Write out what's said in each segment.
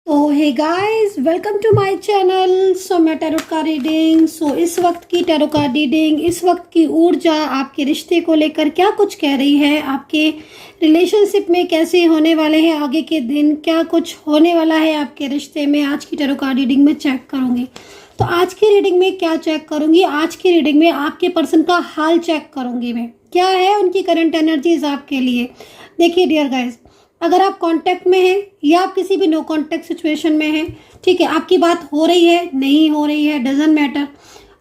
तो hey guys, welcome to my channel. मैं tarot का रीडिंग। इस वक्त की टैरो का रीडिंग, इस वक्त की ऊर्जा आपके रिश्ते को लेकर क्या कुछ कह रही है, आपके रिलेशनशिप में कैसे होने वाले हैं आगे के दिन, क्या कुछ होने वाला है आपके रिश्ते में, आज की टैरो का रीडिंग में चेक करूंगी। तो आज की रीडिंग में क्या चेक करूंगी? आज की रीडिंग में आपके पर्सन का हाल चेक करूंगी मैं, क्या है उनकी करंट एनर्जीज आपके लिए। देखिए डियर गाइस, अगर आप कांटेक्ट में हैं या आप किसी भी नो कांटेक्ट सिचुएशन में हैं, ठीक है, आपकी बात हो रही है नहीं हो रही है डजंट मैटर।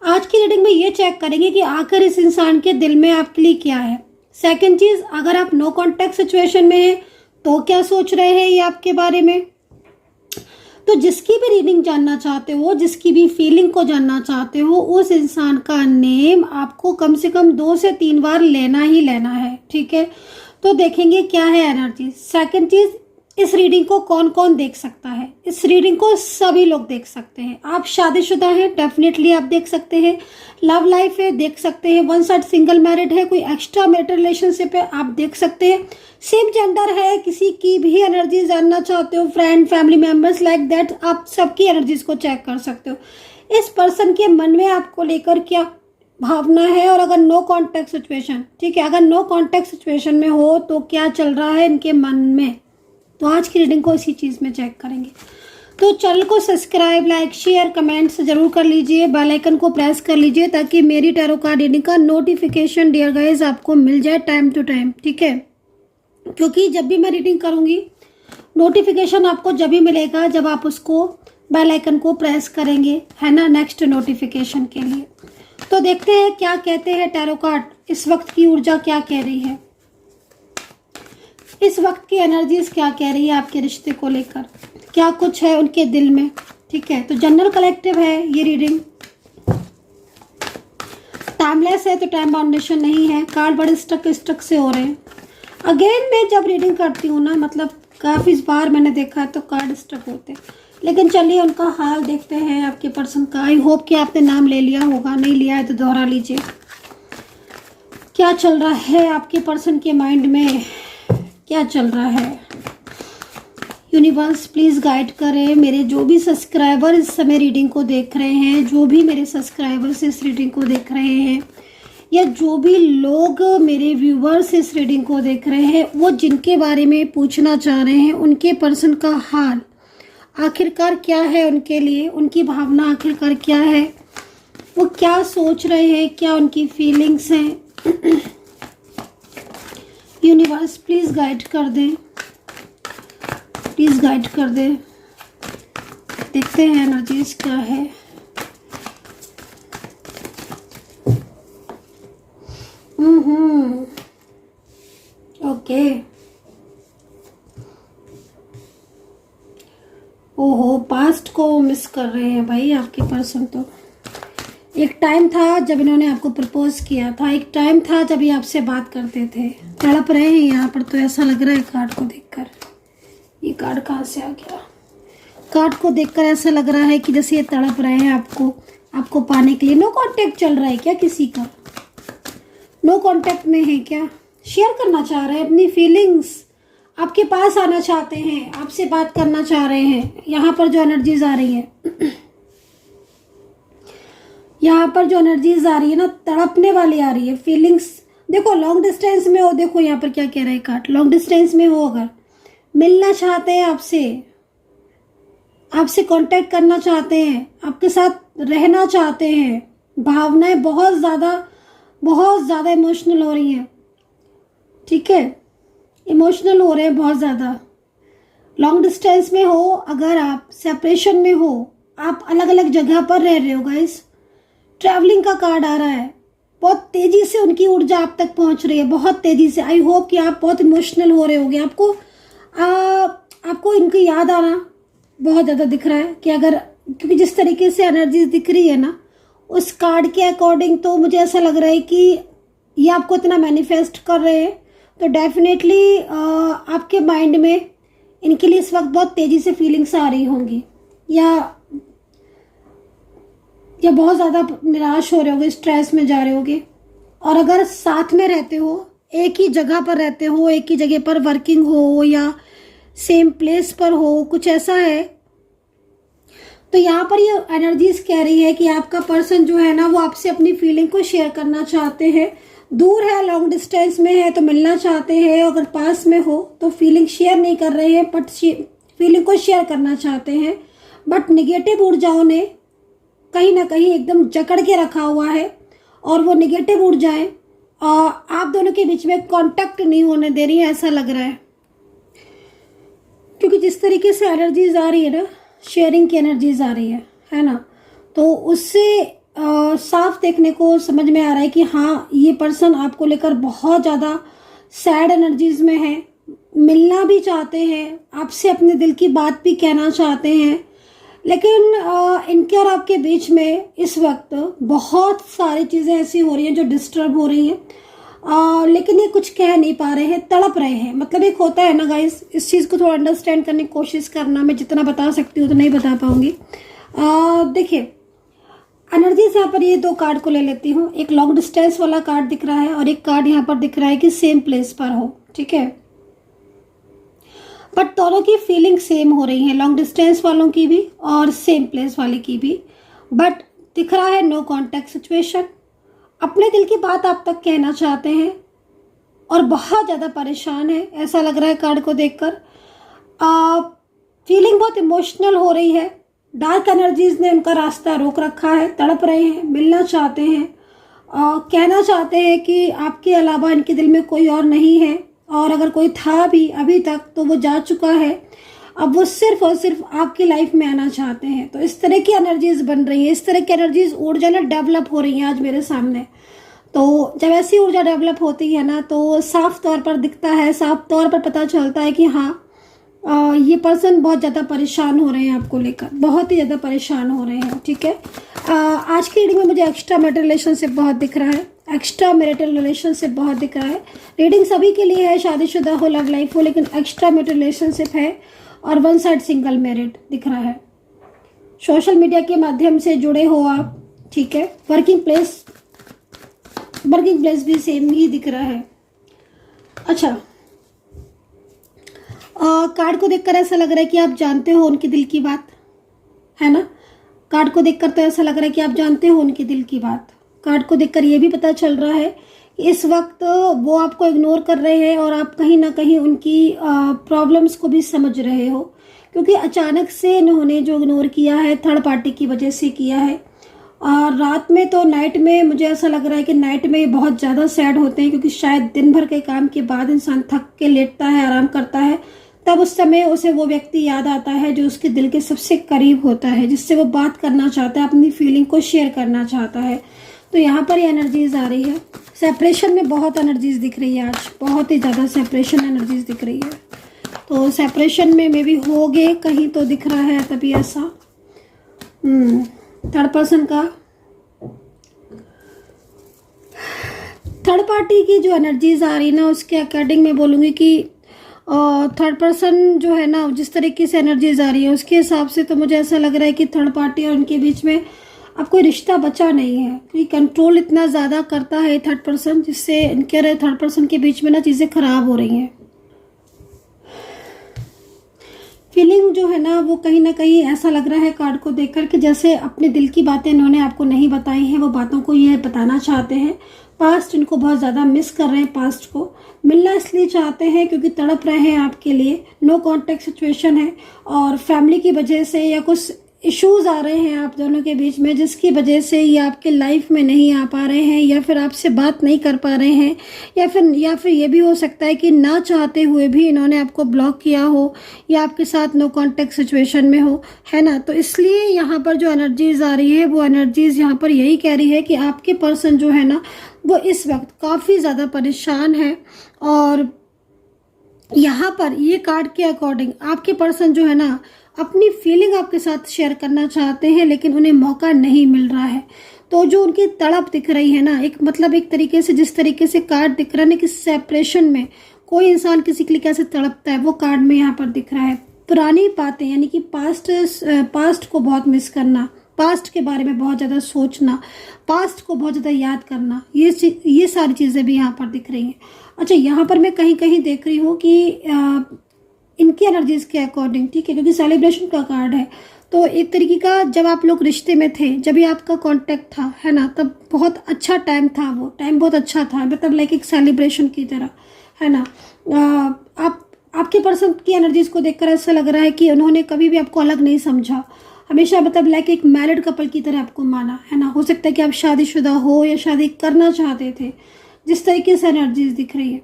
आज की रीडिंग में ये चेक करेंगे कि आखिर इस इंसान के दिल में आपके लिए क्या है। सेकंड चीज, अगर आप नो कांटेक्ट सिचुएशन में हैं तो क्या सोच रहे हैं ये आपके बारे में। तो जिसकी भी रीडिंग जानना चाहते हो, जिसकी भी फीलिंग को जानना चाहते हो, उस इंसान का नेम आपको कम से कम 2 से 3 बार लेना ही लेना है, ठीक है। तो देखेंगे क्या है एनर्जी। सेकंड चीज, इस रीडिंग को कौन कौन देख सकता है। इस रीडिंग को सभी लोग देख सकते हैं। आप शादीशुदा हैं, डेफिनेटली आप देख सकते हैं। लव लाइफ है, देख सकते हैं। वन साइड सिंगल मैरिड है, कोई एक्स्ट्रा मैरिटल रिलेशनशिप है, आप देख सकते हैं। सेम जेंडर है, किसी की भी एनर्जी जानना चाहते हो, friend family members like that, आप सबकी एनर्जीज को चेक कर सकते हो। इस पर्सन के मन में आपको लेकर क्या भावना है, और अगर नो कांटेक्ट सिचुएशन, ठीक है, अगर नो कांटेक्ट सिचुएशन में हो तो क्या चल रहा है इनके मन में। तो आज की रीडिंग को इसी चीज में चेक करेंगे। तो चैनल को सब्सक्राइब, लाइक, शेयर, कमेंट्स जरूर कर लीजिए। बेल आइकन को प्रेस कर लीजिए ताकि मेरी टैरो कार्ड रीडिंग का नोटिफिकेशन डियर गाइस आपको मिल जाए टाइम टू टाइम, ठीक है। क्योंकि जब भी मैं रीडिंग करूंगी नोटिफिकेशन आपको जब भी मिलेगा जब आप उसको बेल आइकन को प्रेस करेंगे, है ना, नेक्स्ट नोटिफिकेशन के लिए। तो देखते हैं क्या कहते हैं टैरो कार्ड, इस वक्त की ऊर्जा क्या कह रही है, इस वक्त की एनर्जीज क्या कह रही है आपके रिश्ते को लेकर, क्या कुछ है उनके दिल में, ठीक है। तो जनरल कलेक्टिव है ये रीडिंग, टाइमलेस है, तो टाइम बाउंडेशन नहीं है। कार्ड बड़े स्टक से हो रहे हैं। अगेन मैं जब रीडिंग करती हूँ ना, मतलब काफी बार मैंने देखा है तो कार्ड स्टक होते हैं। लेकिन चलिए उनका हाल देखते हैं आपके पर्सन का। आई होप कि आपने नाम ले लिया होगा, नहीं लिया है तो दोहरा लीजिए। क्या चल रहा है आपके पर्सन के माइंड में, क्या चल रहा है। यूनिवर्स प्लीज गाइड करें मेरे जो भी सब्सक्राइबर इस समय रीडिंग को देख रहे हैं, जो भी मेरे सब्सक्राइबर्स इस रीडिंग को देख रहे हैं, या जो भी लोग मेरे व्यूवर्स इस रीडिंग को देख रहे हैं, वो जिनके बारे में पूछना चाह रहे हैं, उनके पर्सन का हाल आखिरकार क्या है उनके लिए, उनकी भावना आखिरकार क्या है, वो क्या सोच रहे हैं, क्या उनकी फीलिंग्स हैं। यूनिवर्स प्लीज गाइड कर दें, प्लीज गाइड कर दें। देखते हैं एनर्जीज क्या है। ओके, ओहो, पास्ट को मिस कर रहे हैं भाई आपके पर्सन। तो एक टाइम था जब इन्होंने आपको प्रपोज किया था, एक टाइम था जब ये आपसे बात करते थे। तड़प रहे हैं यहाँ पर, तो ऐसा लग रहा है कार्ड को देखकर। ये कार्ड कहाँ से आ गया? कार्ड को देखकर ऐसा लग रहा है कि जैसे ये तड़प रहे हैं आपको पाने के लिए। नो कांटेक्ट चल रहा है क्या किसी का? नो कांटेक्ट में है क्या? शेयर करना चाह रहे हैं अपनी फीलिंग्स, आपके पास आना चाहते हैं, आपसे बात करना चाह रहे हैं। यहाँ पर जो एनर्जीज आ रही है यहाँ पर जो एनर्जीज आ रही है ना, तड़पने वाली आ रही है फीलिंग्स। देखो लॉन्ग डिस्टेंस में हो, देखो यहाँ पर क्या कह रहा है कार्ड। लॉन्ग डिस्टेंस में हो, अगर मिलना चाहते हैं आपसे कांटेक्ट करना चाहते हैं, आपके साथ रहना चाहते हैं, भावनाएं बहुत ज़्यादा इमोशनल हो रही हैं, ठीक है, इमोशनल हो रहे हैं बहुत ज़्यादा। लॉन्ग डिस्टेंस में हो, अगर आप सेपरेशन में हो, आप अलग अलग जगह पर रह रहे हो गाइस, ट्रैवलिंग का कार्ड आ रहा है। बहुत तेज़ी से उनकी ऊर्जा आप तक पहुंच रही है, बहुत तेज़ी से। आई होप कि आप बहुत इमोशनल हो रहे होगे। आपको इनकी याद आना बहुत ज़्यादा दिख रहा है कि अगर, क्योंकि जिस तरीके से एनर्जीज दिख रही है ना उस कार्ड के अकॉर्डिंग, तो मुझे ऐसा लग रहा है कि ये आपको इतना मैनिफेस्ट कर रहे हैं। तो डेफिनेटली आपके माइंड में इनके लिए इस वक्त बहुत तेज़ी से फीलिंग्स आ रही होंगी, या बहुत ज़्यादा निराश हो रहे होगे, स्ट्रेस में जा रहे होगे। और अगर साथ में रहते हो, एक ही जगह पर रहते हो, एक ही जगह पर वर्किंग हो, या सेम प्लेस पर हो, कुछ ऐसा है तो यहाँ पर ये एनर्जीज कह रही है कि आपका पर्सन जो है ना वो आपसे अपनी फीलिंग को शेयर करना चाहते हैं। दूर है, लॉन्ग डिस्टेंस में है तो मिलना चाहते हैं, अगर पास में हो तो फीलिंग शेयर नहीं कर रहे हैं, बट फीलिंग को शेयर करना चाहते हैं। बट निगेटिव ऊर्जाओं ने कहीं ना कहीं एकदम जकड़ के रखा हुआ है, और वो निगेटिव ऊर्जाएं आप दोनों के बीच में कांटेक्ट नहीं होने दे रही है, ऐसा लग रहा है। क्योंकि जिस तरीके से एनर्जीज आ रही है ना, शेयरिंग की एनर्जीज आ रही है ना, तो उससे साफ देखने को समझ में आ रहा है कि हाँ, ये पर्सन आपको लेकर बहुत ज़्यादा सैड एनर्जीज में है, मिलना भी चाहते हैं, आपसे अपने दिल की बात भी कहना चाहते हैं, लेकिन इनके और आपके बीच में इस वक्त बहुत सारी चीज़ें ऐसी हो रही हैं जो डिस्टर्ब हो रही हैं, लेकिन ये कुछ कह नहीं पा रहे हैं, तड़प रहे हैं। मतलब एक होता है ना गाइस, इस चीज़ को थोड़ा अंडरस्टैंड करने की कोशिश करना, मैं जितना बता सकती हूँ तो नहीं बता पाऊंगी। देखिए एनर्जीज यहाँ पर ये दो कार्ड को ले लेती हूँ। एक लॉन्ग डिस्टेंस वाला कार्ड दिख रहा है और एक कार्ड यहाँ पर दिख रहा है कि सेम प्लेस पर हो, ठीक है, बट दोनों की फीलिंग सेम हो रही है, लॉन्ग डिस्टेंस वालों की भी और सेम प्लेस वाले की भी। बट दिख रहा है नो कांटेक्ट सिचुएशन, अपने दिल की बात आप तक कहना चाहते हैं और बहुत ज़्यादा परेशान है, ऐसा लग रहा है कार्ड को देखकर। फीलिंग बहुत इमोशनल हो रही है, डार्क एनर्जीज ने उनका रास्ता रोक रखा है, तड़प रहे हैं, मिलना चाहते हैं, कहना चाहते हैं कि आपके अलावा इनके दिल में कोई और नहीं है, और अगर कोई था भी अभी तक तो वो जा चुका है, अब वो सिर्फ और सिर्फ आपकी लाइफ में आना चाहते हैं। तो इस तरह की एनर्जीज बन रही है, इस तरह की एनर्जीज ऊर्जा ना डेवलप हो रही है आज मेरे सामने। तो जब ऐसी ऊर्जा डेवलप होती है ना, तो साफ तौर पर दिखता है, साफ तौर पर पता चलता है कि हाँ, ये पर्सन बहुत ज़्यादा परेशान हो रहे हैं आपको लेकर, बहुत ही ज़्यादा परेशान हो रहे हैं, ठीक है। आज की रीडिंग में मुझे एक्स्ट्रा मैरिटल रिलेशनशिप बहुत दिख रहा है, एक्स्ट्रा मैरिटल रिलेशनशिप बहुत दिख रहा है। रीडिंग सभी के लिए है, शादीशुदा हो, लव लाइफ हो, लेकिन एक्स्ट्रा मैरिटल रिलेशनशिप है और वन साइड सिंगल मैरिड दिख रहा है। सोशल मीडिया के माध्यम से जुड़े हो आप, ठीक है। वर्किंग प्लेस भी सेम ही दिख रहा है। अच्छा, कार्ड को देखकर ऐसा लग रहा है कि आप जानते हो उनके दिल की बात, है ना। कार्ड को देखकर तो ऐसा लग रहा है कि आप जानते हो उनके दिल की बात। कार्ड को देखकर ये भी पता चल रहा है कि इस वक्त वो आपको इग्नोर कर रहे हैं और आप कहीं ना कहीं उनकी प्रॉब्लम्स को भी समझ रहे हो, क्योंकि अचानक से इन्होंने जो इग्नोर किया है थर्ड पार्टी की वजह से किया है। और रात में तो नाइट में मुझे ऐसा लग रहा है कि नाइट में बहुत ज़्यादा सैड होते हैं, क्योंकि शायद दिन भर के काम के बाद इंसान थक के लेटता है, आराम करता है, तब उस समय उसे वो व्यक्ति याद आता है जो उसके दिल के सबसे करीब होता है, जिससे वो बात करना चाहता है, अपनी फीलिंग को शेयर करना चाहता है। तो यहाँ पर ये एनर्जीज आ रही है। सेपरेशन में बहुत एनर्जीज दिख रही है आज, बहुत ही ज़्यादा सेपरेशन एनर्जीज दिख रही है। तो सेपरेशन में मे भी हो गए कहीं, तो दिख रहा है तभी ऐसा। थर्ड पर्सन का, थर्ड पार्टी की जो एनर्जीज आ रही है ना, उसके अकॉर्डिंग मैं बोलूँगी कि थर्ड पर्सन जो है ना, जिस तरीके से एनर्जीज आ रही है उसके हिसाब से तो मुझे ऐसा लग रहा है कि थर्ड पार्टी और उनके बीच में अब कोई रिश्ता बचा नहीं है, क्योंकि कंट्रोल इतना ज़्यादा करता है थर्ड पर्सन, जिससे इनके और थर्ड पर्सन के बीच में ना चीज़ें खराब हो रही हैं। फीलिंग जो है ना वो कहीं ना कहीं ऐसा लग रहा है कार्ड को देखकर कि जैसे अपने दिल की बातें इन्होंने आपको नहीं बताई हैं, वो बातों को ये बताना चाहते हैं। पास्ट इनको बहुत ज़्यादा मिस कर रहे हैं, पास्ट को मिलना इसलिए चाहते हैं क्योंकि तड़प रहे हैं आपके लिए। नो कांटेक्ट सिचुएशन है और फैमिली की वजह से या कुछ इश्यूज आ रहे हैं आप दोनों के बीच में, जिसकी वजह से ये आपके लाइफ में नहीं आ पा रहे हैं, या फिर आपसे बात नहीं कर पा रहे हैं, या फिर ये भी हो सकता है कि ना चाहते हुए भी इन्होंने आपको ब्लॉक किया हो या आपके साथ नो कांटेक्ट सिचुएशन में हो, है ना। तो इसलिए यहाँ पर जो एनर्जीज आ रही है वो एनर्जीज यहाँ पर यही कह रही है कि आपके पर्सन जो है ना वो इस वक्त काफ़ी ज़्यादा परेशान है। और यहाँ पर ये कार्ड के अकॉर्डिंग आपके पर्सन जो है ना अपनी फीलिंग आपके साथ शेयर करना चाहते हैं, लेकिन उन्हें मौका नहीं मिल रहा है। तो जो उनकी तड़प दिख रही है ना, एक तरीके से जिस तरीके से कार्ड दिख रहा है ना कि सेपरेशन में कोई इंसान किसी के लिए कैसे तड़पता है, वो कार्ड में यहाँ पर दिख रहा है। पुरानी बातें यानी कि पास्ट को बहुत मिस करना, पास्ट के बारे में बहुत ज़्यादा सोचना, पास्ट को बहुत ज़्यादा याद करना, ये सारी चीज़ें भी यहाँ पर दिख रही हैं। अच्छा, यहाँ पर मैं कहीं कहीं देख रही हूँ कि इनकी एनर्जीज के अकॉर्डिंग, ठीक है, क्योंकि सेलिब्रेशन का कार्ड है, तो एक तरीके का जब आप लोग रिश्ते में थे, जब भी आपका कांटेक्ट था, है ना, तब बहुत अच्छा टाइम था, वो टाइम बहुत अच्छा था, मतलब लाइक एक सेलिब्रेशन की तरह, है ना। आप आपके पर्सन की एनर्जीज को देखकर ऐसा लग रहा है कि उन्होंने कभी भी आपको अलग नहीं समझा, हमेशा मतलब लाइक एक मैरिड कपल की तरह आपको माना, है ना। हो सकता है कि आप शादीशुदा हो या शादी करना चाहते थे, जिस तरीके से एनर्जीज दिख रही है।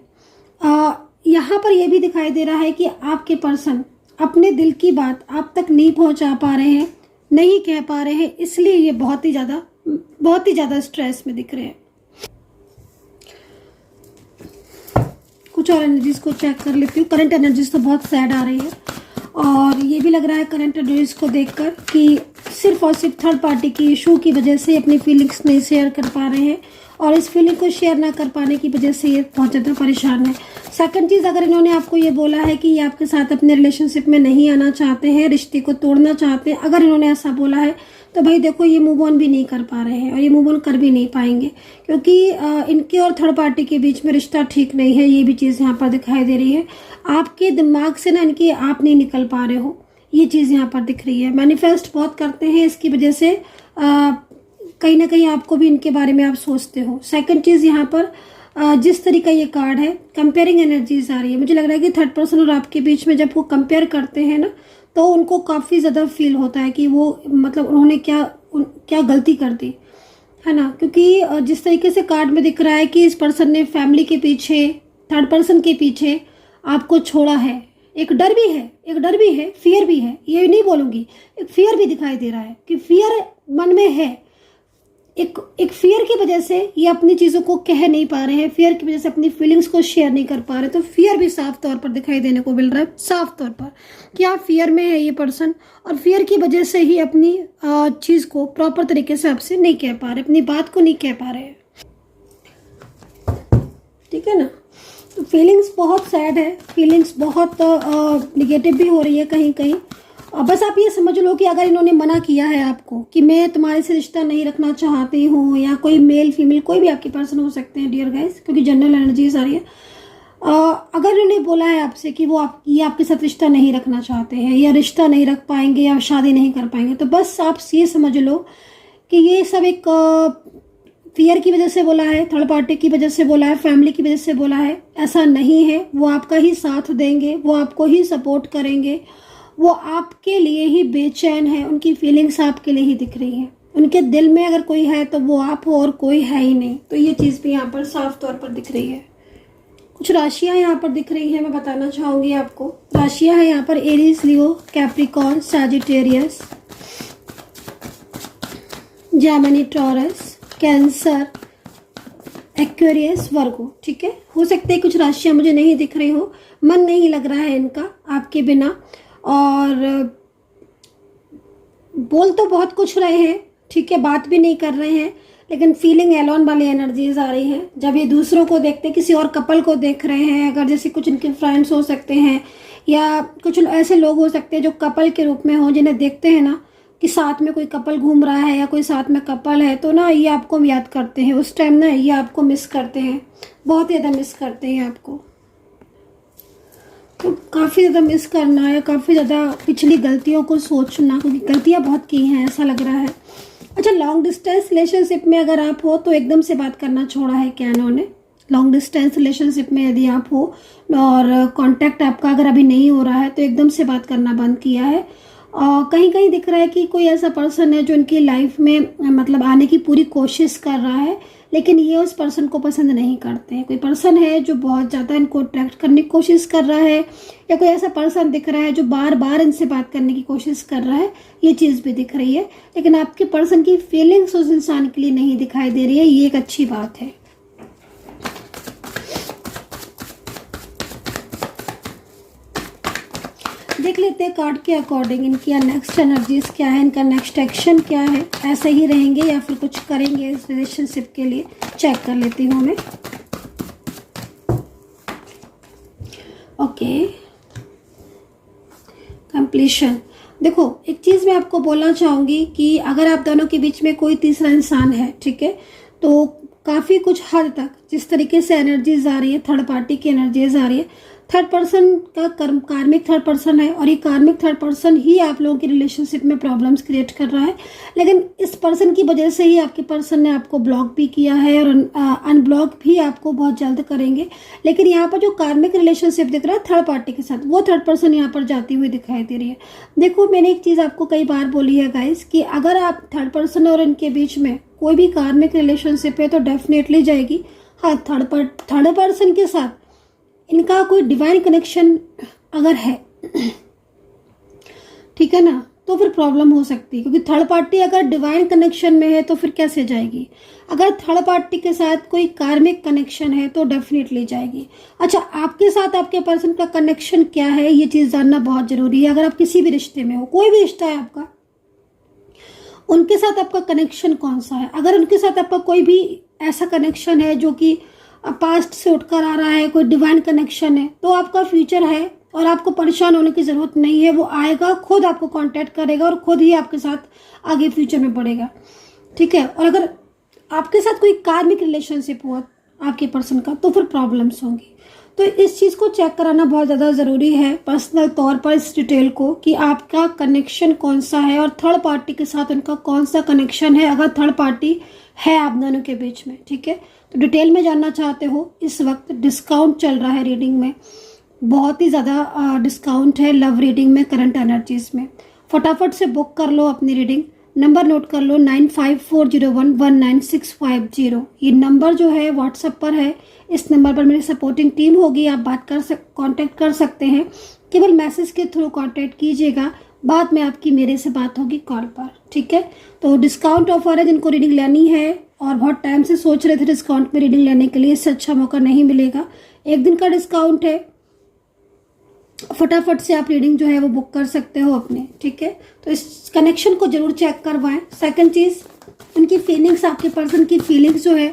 यहाँ पर यह भी दिखाई दे रहा है कि आपके पर्सन अपने दिल की बात आप तक नहीं पहुँचा पा रहे हैं, नहीं कह पा रहे हैं, इसलिए ये बहुत ही ज़्यादा स्ट्रेस में दिख रहे हैं। कुछ और एनर्जीज को चेक कर लेती हूँ। करंट एनर्जीज तो बहुत सैड आ रही है, और ये भी लग रहा है करंट एनर्जीज को देखकर कि सिर्फ और सिर्फ थर्ड पार्टी की इशू की वजह से अपनी फीलिंग्स नहीं शेयर कर पा रहे हैं, और इस फीलिंग को शेयर ना कर पाने की वजह से ये बहुत ज़्यादा परेशान है। सेकंड चीज़, अगर इन्होंने आपको ये बोला है कि ये आपके साथ अपने रिलेशनशिप में नहीं आना चाहते हैं, रिश्ते को तोड़ना चाहते हैं, अगर इन्होंने ऐसा बोला है तो भाई देखो, ये मूव ऑन भी नहीं कर पा रहे हैं और ये मूव ऑन कर भी नहीं पाएंगे, क्योंकि इनके और थर्ड पार्टी के बीच में रिश्ता ठीक नहीं है। ये भी चीज़ यहाँ पर दिखाई दे रही है। आपके दिमाग से ना इनकी आप नहीं निकल पा रहे हो, ये चीज़ यहाँ पर दिख रही है। मैनिफेस्ट बहुत करते हैं, इसकी वजह से कहीं ना कहीं आपको भी इनके बारे में आप सोचते हो। सेकंड चीज़, यहाँ पर जिस तरीका ये कार्ड है, कंपेयरिंग एनर्जीज आ रही है। मुझे लग रहा है कि थर्ड पर्सन और आपके बीच में जब वो कंपेयर करते हैं ना, तो उनको काफ़ी ज़्यादा फील होता है कि वो मतलब उन्होंने क्या गलती कर दी, है ना। क्योंकि जिस तरीके से कार्ड में दिख रहा है कि इस पर्सन ने फैमिली के पीछे, थर्ड पर्सन के पीछे आपको छोड़ा है। एक डर भी है, फियर भी है, ये नहीं बोलूँगी, एक फियर भी दिखाई दे रहा है कि फियर मन में है। एक फियर की वजह से ये अपनी चीज़ों को कह नहीं पा रहे हैं, फियर की वजह से अपनी फीलिंग्स को शेयर नहीं कर पा रहे। तो फियर भी साफ तौर पर दिखाई देने को मिल रहा है, साफ तौर पर कि आप फियर में है ये पर्सन, और फियर की वजह से ही अपनी चीज़ को प्रॉपर तरीके से आपसे नहीं कह पा रहे, अपनी बात को नहीं कह पा रहे हैं, ठीक है ना। तो फीलिंग्स बहुत सैड है, फीलिंग्स बहुत निगेटिव भी हो रही है कहीं कहीं। बस आप ये समझ लो कि अगर इन्होंने मना किया है आपको कि मैं तुम्हारे से रिश्ता नहीं रखना चाहती हूँ, या कोई मेल फीमेल कोई भी आपके पर्सन हो सकते हैं डियर गाइस, क्योंकि जनरल एनर्जीज आ रही है। अगर इन्होंने बोला है आपसे कि वो ये आपके साथ रिश्ता नहीं रखना चाहते हैं, या रिश्ता नहीं रख पाएंगे, या शादी नहीं कर पाएंगे, तो बस आप ये समझ लो कि ये सब एक फियर की वजह से बोला है, थर्ड पार्टी की वजह से बोला है, फैमिली की वजह से बोला है। ऐसा नहीं है, वो आपका ही साथ देंगे, वो आपको ही सपोर्ट करेंगे, वो आपके लिए ही बेचैन है, उनकी फीलिंग्स आपके लिए ही दिख रही है। उनके दिल में अगर कोई है तो वो आप हो, और कोई है ही नहीं। तो ये चीज़ भी यहाँ पर साफ तौर पर दिख रही है। कुछ राशियाँ यहाँ पर दिख रही हैं, मैं बताना चाहूँगी आपको। राशियाँ हैं यहाँ पर Aries, Leo, Capricorn, Sagittarius, Gemini, Taurus, Cancer, Aquarius, Virgo, ठीक है। हो सकता है कुछ राशियाँ मुझे नहीं दिख रही हो, मन नहीं लग रहा है इनका आपके बिना, और बोल तो बहुत कुछ रहे हैं, ठीक है, बात भी नहीं कर रहे हैं, लेकिन फीलिंग एलोन वाली एनर्जीज आ रही हैं। जब ये दूसरों को देखते हैं, किसी और कपल को देख रहे हैं, अगर जैसे कुछ इनके फ्रेंड्स हो सकते हैं, या कुछ ऐसे लोग हो सकते हैं जो कपल के रूप में हो, जिन्हें देखते हैं ना कि साथ में कोई कपल घूम रहा है या कोई साथ में कपल है, तो ना ये आपको याद करते हैं उस टाइम, ना ये आपको मिस करते हैं, बहुत ज़्यादा मिस करते हैं आपको। तो काफ़ी ज़्यादा मिस करना है, काफ़ी ज़्यादा पिछली गलतियों को सोचना, क्योंकि गलतियाँ बहुत की हैं ऐसा लग रहा है। अच्छा, लॉन्ग डिस्टेंस रिलेशनशिप में अगर आप हो तो एकदम से बात करना छोड़ा है क्या इन्होंने? लॉन्ग डिस्टेंस रिलेशनशिप में यदि आप हो और कांटेक्ट आपका अगर अभी नहीं हो रहा है तो एकदम से बात करना बंद किया है। कहीं कहीं दिख रहा है कि कोई ऐसा पर्सन है जो इनकी लाइफ में मतलब आने की पूरी कोशिश कर रहा है, लेकिन ये उस पर्सन को पसंद नहीं करते हैं। कोई पर्सन है जो बहुत ज़्यादा इनको अट्रैक्ट करने की कोशिश कर रहा है, या कोई ऐसा पर्सन दिख रहा है जो बार बार इनसे बात करने की कोशिश कर रहा है, ये चीज़ भी दिख रही है। लेकिन आपके पर्सन की फीलिंग्स उस इंसान के लिए नहीं दिखाई दे रही है, ये एक अच्छी बात है। देख लेते हैं कार्ड के अकॉर्डिंग इनकी नेक्स्ट एनर्जीज क्या है, इनका नेक्स्ट एक्शन क्या है, ऐसे ही रहेंगे या फिर कुछ करेंगे इस रिलेशनशिप के लिए। चेक कर लेती हूँ मैं। Okay, completion. देखो, एक चीज़ मैं आपको बोलना चाहूँगी कि अगर आप दोनों के बीच में कोई तीसरा इंसान है, ठीक है, तो काफ़ी कुछ हद तक जिस तरीके से एनर्जीज आ रही है, थर्ड पार्टी की एनर्जीज आ रही है, थर्ड पर्सन का कार्मिक थर्ड पर्सन है और ये कार्मिक थर्ड पर्सन ही आप लोगों की रिलेशनशिप में प्रॉब्लम्स क्रिएट कर रहा है। लेकिन इस पर्सन की वजह से ही आपके पर्सन ने आपको ब्लॉक भी किया है और अनब्लॉक भी आपको बहुत जल्द करेंगे। लेकिन यहाँ पर जो कार्मिक रिलेशनशिप दिख रहा है थर्ड पार्टी के साथ, वो थर्ड पर्सन यहाँ पर जाती हुई दिखाई दे रही है। देखो, मैंने एक चीज़ आपको कई बार बोली है गाइस कि अगर आप थर्ड पर्सन और इनके बीच में कोई भी कार्मिक रिलेशनशिप है तो डेफिनेटली जाएगी। हाँ, थर्ड पर्सन के साथ इनका कोई डिवाइन कनेक्शन अगर है, ठीक है ना, तो फिर प्रॉब्लम हो सकती है, क्योंकि थर्ड पार्टी अगर डिवाइन कनेक्शन में है तो फिर कैसे जाएगी। अगर थर्ड पार्टी के साथ कोई कार्मिक कनेक्शन है तो डेफिनेटली जाएगी। अच्छा, आपके साथ आपके पर्सन का कनेक्शन क्या है, ये चीज़ जानना बहुत ज़रूरी है। अगर आप किसी भी रिश्ते में हो, कोई भी रिश्ता है आपका, उनके साथ आपका कनेक्शन कौन सा है। अगर उनके साथ आपका कोई भी ऐसा कनेक्शन है जो कि पास्ट से उठकर आ रहा है, कोई डिवाइन कनेक्शन है, तो आपका फ्यूचर है और आपको परेशान होने की ज़रूरत नहीं है। वो आएगा, खुद आपको कांटेक्ट करेगा और खुद ही आपके साथ आगे फ्यूचर में बढ़ेगा, ठीक है। और अगर आपके साथ कोई कार्मिक रिलेशनशिप हुआ आपके पर्सन का, तो फिर प्रॉब्लम्स होंगी। तो इस चीज़ को चेक कराना बहुत ज़्यादा ज़रूरी है पर्सनल तौर पर, इस डिटेल को, कि आपका कनेक्शन कौन सा है और थर्ड पार्टी के साथ उनका कौन सा कनेक्शन है, अगर थर्ड पार्टी है आप दोनों के बीच में, ठीक है। तो डिटेल में जानना चाहते हो, इस वक्त डिस्काउंट चल रहा है रीडिंग में, बहुत ही ज़्यादा डिस्काउंट है लव रीडिंग में, करंट एनर्जीज में। फटाफट से बुक कर लो अपनी रीडिंग। नंबर नोट कर लो 9540119650। ये नंबर जो है व्हाट्सएप पर है, इस नंबर पर मेरी सपोर्टिंग टीम होगी, आप कांटेक्ट कर सकते हैं। केवल मैसेज के थ्रू कांटेक्ट कीजिएगा, बाद में आपकी मेरे से बात होगी कॉल पर, ठीक है। तो डिस्काउंट ऑफर है, जिनको रीडिंग लेनी है और बहुत टाइम से सोच रहे थे डिस्काउंट में रीडिंग लेने के लिए, इससे अच्छा मौका नहीं मिलेगा। एक दिन का डिस्काउंट है, फटाफट से आप रीडिंग जो है वो बुक कर सकते हो अपने, ठीक है। तो इस कनेक्शन को जरूर चेक करवाएं। सेकंड चीज़, उनकी फीलिंग्स, आपके पर्सन की फीलिंग्स जो है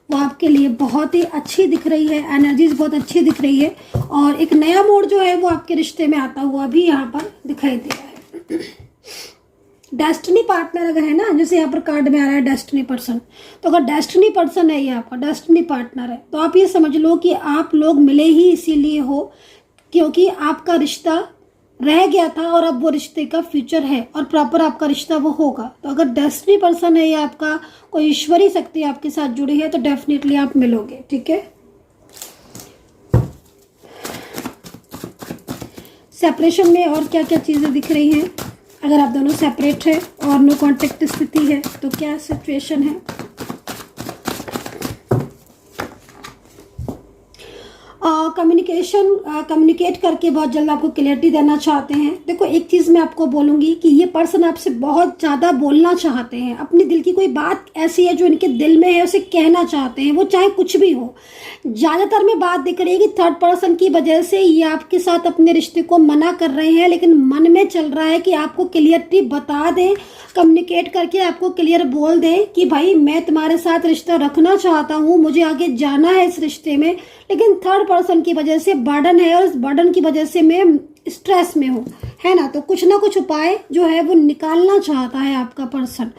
वो आपके लिए बहुत ही अच्छी दिख रही है, एनर्जीज बहुत अच्छी दिख रही है और एक नया मोड़ जो है वो आपके रिश्ते में आता हुआ भी यहाँ पर दिखाई दे रहा है। डेस्टिनी पार्टनर अगर है ना, जैसे यहाँ पर कार्ड में आ रहा है डेस्टिनी पर्सन, तो अगर डेस्टिनी पर्सन है ये आपका डेस्टिनी पार्टनर है, तो आप ये समझ लो कि आप लोग मिले ही इसीलिए हो क्योंकि आपका रिश्ता रह गया था और अब वो रिश्ते का फ्यूचर है और प्रॉपर आपका रिश्ता वो होगा। तो अगर डेस्टिनी पर्सन है या आपका कोई ईश्वरी शक्ति आपके साथ जुड़ी है तो डेफिनेटली आप मिलोगे, ठीक है। सेपरेशन में और क्या क्या चीज़ें दिख रही हैं, अगर आप दोनों सेपरेट है और नो कांटेक्ट स्थिति है तो क्या सिचुएशन है। कम्युनिकेट करके बहुत जल्द आपको क्लियरिटी देना चाहते हैं। देखो, एक चीज़ मैं आपको बोलूँगी कि ये पर्सन आपसे बहुत ज़्यादा बोलना चाहते हैं, अपने दिल की कोई बात ऐसी है जो इनके दिल में है उसे कहना चाहते हैं, वो चाहे कुछ भी हो। ज़्यादातर में बात दिख रही है कि थर्ड पर्सन की वजह से ये आपके साथ अपने रिश्ते को मना कर रहे हैं, लेकिन मन में चल रहा है कि आपको क्लियरिटी बता दें, कम्युनिकेट करके आपको क्लियर बोल दें कि भाई मैं तुम्हारे साथ रिश्ता रखना चाहता हूँ, मुझे आगे जाना है इस रिश्ते में, लेकिन थर्ड पर्सन की वजह से बर्डन है और इस बर्डन की वजह से मैं स्ट्रेस में हूँ, है ना। तो कुछ ना कुछ उपाय जो है वो निकालना चाहता है आपका पर्सन।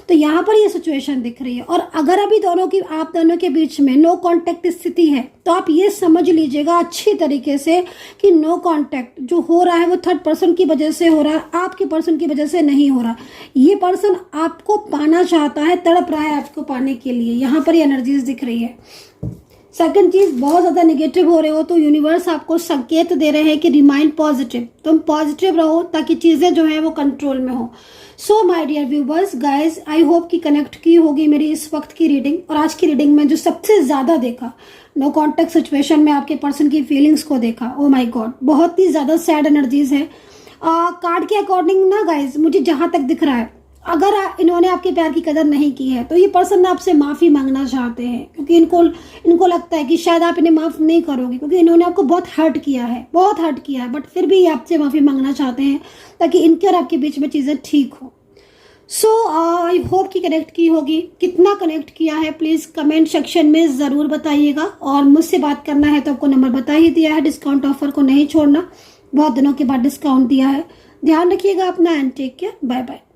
तो यहाँ पर ये सिचुएशन दिख रही है। और अगर अभी आप दोनों के बीच में नो कांटेक्ट स्थिति है तो आप ये समझ लीजिएगा अच्छी तरीके से कि नो कांटेक्ट जो हो रहा है वो थर्ड पर्सन की वजह से हो रहा है, आपके पर्सन की वजह से नहीं हो रहा। ये पर्सन आपको पाना चाहता है, तड़प रहा है आपको पाने के लिए, यहाँ पर ये एनर्जीज दिख रही है। सेकंड चीज, बहुत ज्यादा नेगेटिव हो रहे हो तो यूनिवर्स आपको संकेत दे रहे हैं कि रिमाइंड पॉजिटिव, तुम पॉजिटिव रहो ताकि चीजें जो है वो कंट्रोल में हो। So my dear viewers, guys, I hope कि कनेक्ट की होगी मेरी इस वक्त की रीडिंग। और आज की रीडिंग में जो सबसे ज्यादा देखा, नो कॉन्टेक्ट सिचुएशन में आपके पर्सन की फीलिंग्स को देखा। ओ माय गॉड, बहुत ही ज्यादा सैड एनर्जीज है। कार्ड के अकॉर्डिंग ना गाइज, मुझे जहां तक दिख रहा है, अगर इन्होंने आपके प्यार की कदर नहीं की है तो ये पर्सन आपसे माफ़ी मांगना चाहते हैं, क्योंकि इनको लगता है कि शायद आप इन्हें माफ़ नहीं करोगे, क्योंकि इन्होंने आपको बहुत हर्ट किया है, बट फिर भी ये आपसे माफ़ी मांगना चाहते हैं ताकि इनके और आपके बीच में चीज़ें ठीक हो। सो आई होप कि कनेक्ट की होगी। कितना कनेक्ट किया है प्लीज़ कमेंट सेक्शन में ज़रूर बताइएगा। और मुझसे बात करना है तो आपको नंबर बता ही दिया है, डिस्काउंट ऑफर को नहीं छोड़ना, बहुत दिनों के बाद डिस्काउंट दिया है। ध्यान रखिएगा अपना and take care, bye bye.